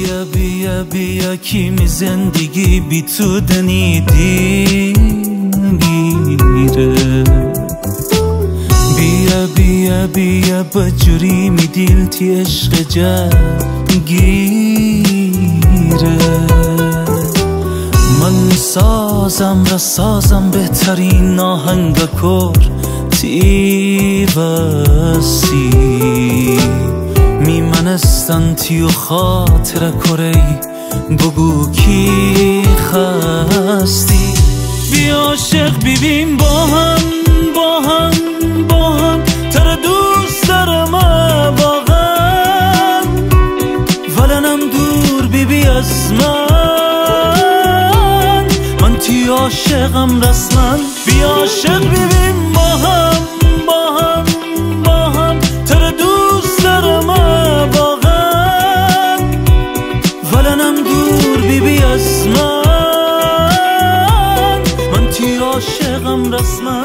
بیا بیا بیا kimi زندگی بی تو دنیدی گیره بیا بیا بیا با جوری می دیل تی عشق گیره من سازم را سازم بهترین آهنگا کر تی بسی میمنستن تیو خاطر کری بگو کی خستی بیا عاشق بیبیم با هم تر دوست دارم واقعا ولنم دور بیبی از من تی عاشقم رسما بیا عاشق بیبیم با هم تر دوست دارم واقعا ولنم دور بیبی از من تی عاشقم رسما